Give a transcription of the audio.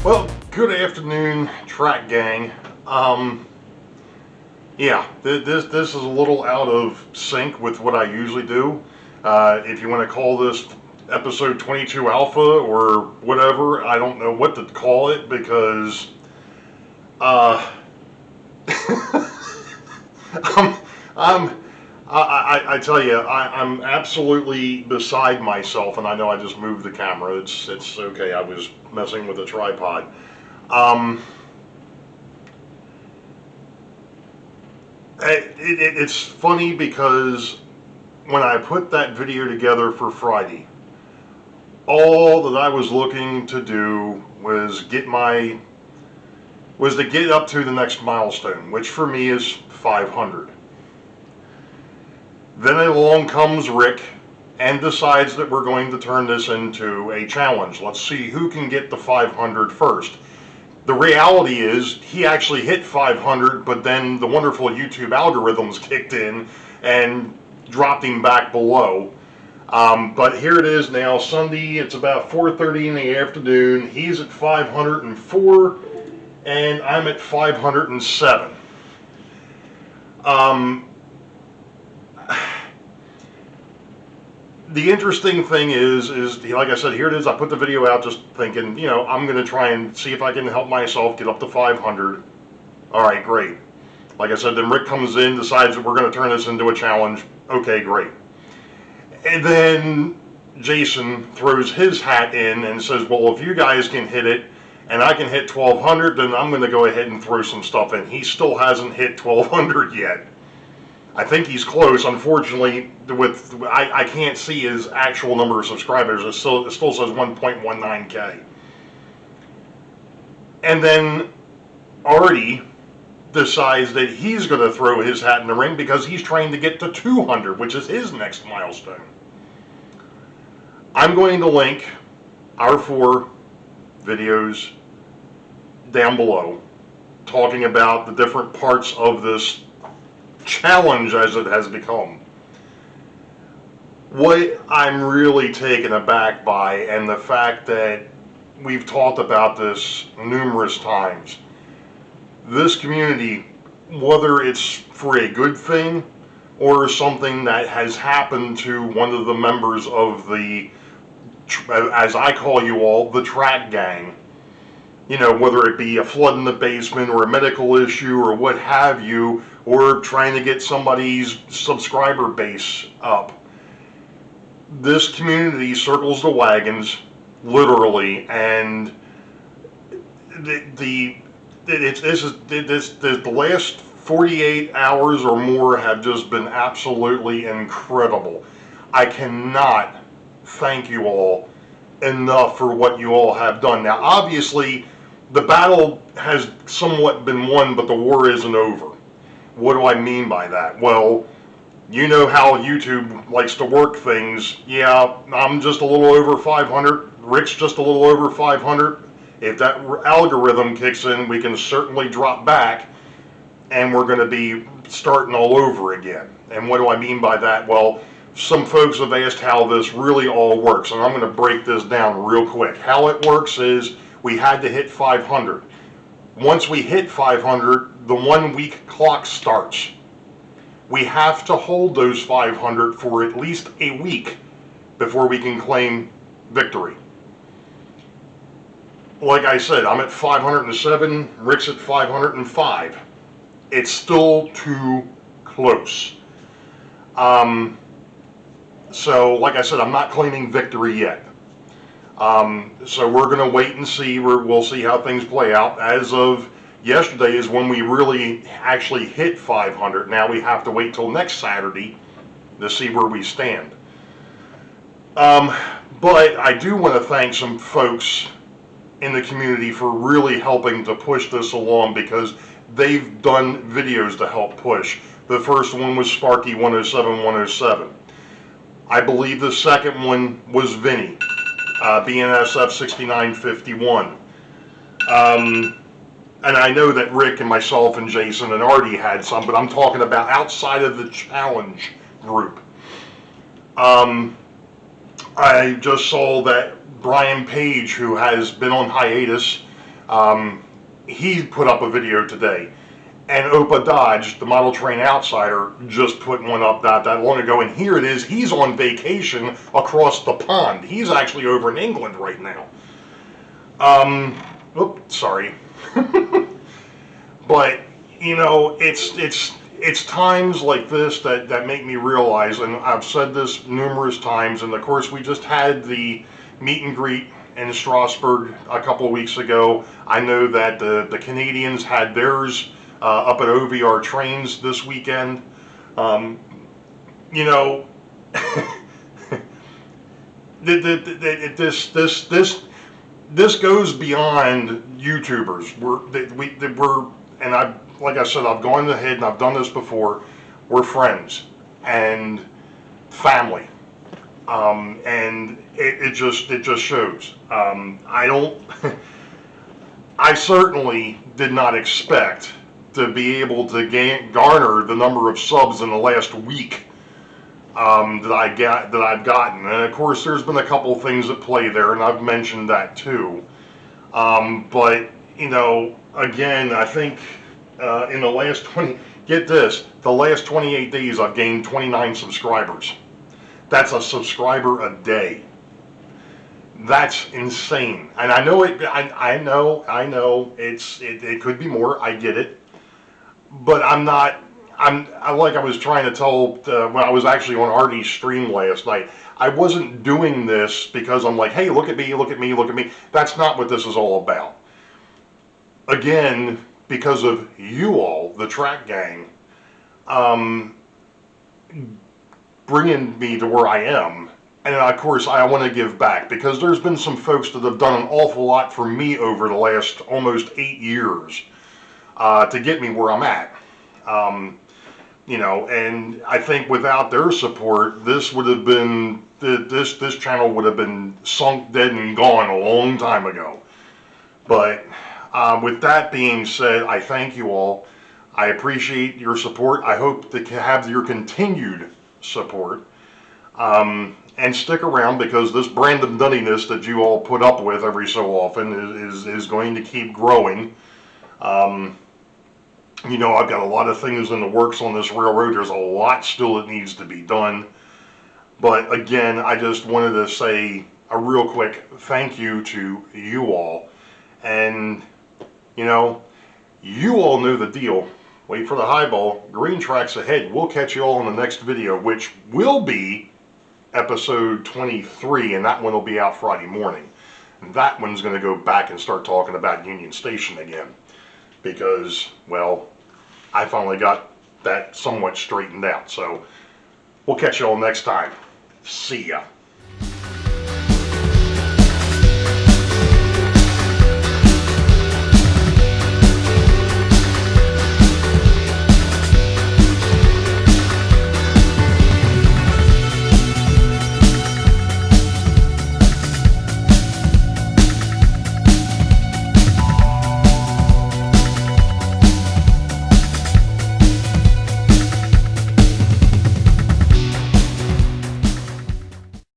Well, good afternoon, track gang. Yeah, this is a little out of sync with what I usually do. If you want to call this episode 22 alpha or whatever, I don't know what to call it because I tell you, I'm absolutely beside myself, and I know I just moved the camera. It's okay. I was messing with the tripod. It's funny because when I put that video together for Friday, all that I was looking to do was to get up to the next milestone, which for me is 500. Then along comes Rick and decides that we're going to turn this into a challenge. Let's see who can get the 500 first. The reality is he actually hit 500, but then the wonderful YouTube algorithms kicked in and dropped him back below. But here it is now, Sunday. It's about 4:30 in the afternoon. He's at 504, and I'm at 507. The interesting thing is like I said, here it is. I put the video out just thinking, you know, I'm going to try and see if I can help myself get up to 500. All right, great. Like I said, then Rick comes in, decides that we're going to turn this into a challenge. Okay, great. And then Jason throws his hat in and says, well, if you guys can hit it and I can hit 1200, then I'm going to go ahead and throw some stuff in. He still hasn't hit 1200 yet. I think he's close. Unfortunately, I can't see his actual number of subscribers. It still says 1.19K. And then Artie decides that he's going to throw his hat in the ring because he's trying to get to 200, which is his next milestone. I'm going to link our 4 videos down below talking about the different parts of this challenge as it has become. What I'm really taken aback by, and the fact that we've talked about this numerous times, this community, whether it's for a good thing or something that has happened to one of the members of the, as I call you all, the track gang, you know, whether it be a flood in the basement or a medical issue or what have you, or trying to get somebody's subscriber base up. This community circles the wagons, literally, and the last 48 hours or more have just been absolutely incredible. I cannot thank you all enough for what you all have done. Now, obviously, the battle has somewhat been won, but the war isn't over. What do I mean by that? Well, you know how YouTube likes to work things. Yeah, I'm just a little over 500. Rick's just a little over 500. If that algorithm kicks in, we can certainly drop back, and we're going to be starting all over again. And what do I mean by that? Well, some folks have asked how this really all works, and I'm going to break this down real quick. How it works is we had to hit 500. Once we hit 500, the 1 week clock starts. We have to hold those 500 for at least a week before we can claim victory. like I said, I'm at 507, Rick's at 505. It's still too close. So, like I said, I'm not claiming victory yet. So we're going to wait and see. We'll see how things play out. As of yesterday is when we really actually hit 500. Now we have to wait till next Saturday to see where we stand. But I do want to thank some folks in the community for really helping to push this along, because they've done videos to help push. The first one was Sparky 107. I believe the second one was Vinny, BNSF 6951. And I know that Rick and myself and Jason and Artie had some, but I'm talking about outside of the challenge group. I just saw that Brian Page, who has been on hiatus, he put up a video today. And Opa Dodge, the Model Train Outsider, just put one up not that long ago. And here it is. He's on vacation across the pond. He's actually over in England right now. Oops, sorry. But, you know, it's times like this that make me realize, and I've said this numerous times, and of course we just had the meet and greet in Strasbourg a couple of weeks ago. I know that the Canadians had theirs up at OVR Trains this weekend. You know, this goes beyond YouTubers. And like I said, I've gone ahead and I've done this before. We're friends and family, and it just shows. I certainly did not expect to be able to garner the number of subs in the last week that I've gotten, and of course there's been a couple things at play there, and I've mentioned that too. But you know, again, I think in the last the last 28 days I've gained 29 subscribers. That's a subscriber a day. That's insane, and I know it. I know. It could be more. I get it. But I'm like I was trying to tell when I was actually on Artie's stream last night. I wasn't doing this because I'm like, hey, look at me, look at me, look at me. That's not what this is all about. Again, because of you all, the track gang, bringing me to where I am. And of course, I want to give back, because there's been some folks that have done an awful lot for me over the last almost 8 years. To get me where I'm at, you know, and I think without their support, this would have been this channel would have been sunk, dead, and gone a long time ago. But with that being said, I thank you all. I appreciate your support. I hope to have your continued support, and stick around, because this brand of nuttiness that you all put up with every so often is going to keep growing. You know, I've got a lot of things in the works on this railroad. There's a lot still that needs to be done. But again, I just wanted to say a real quick thank you to you all. And, you know the deal. Wait for the highball. Green tracks ahead. We'll catch you all in the next video, which will be episode 23, and that one will be out Friday morning. And that one's going to go back and start talking about Union Station again. Because, well, I finally got that somewhat straightened out. So, we'll catch you all next time. See ya.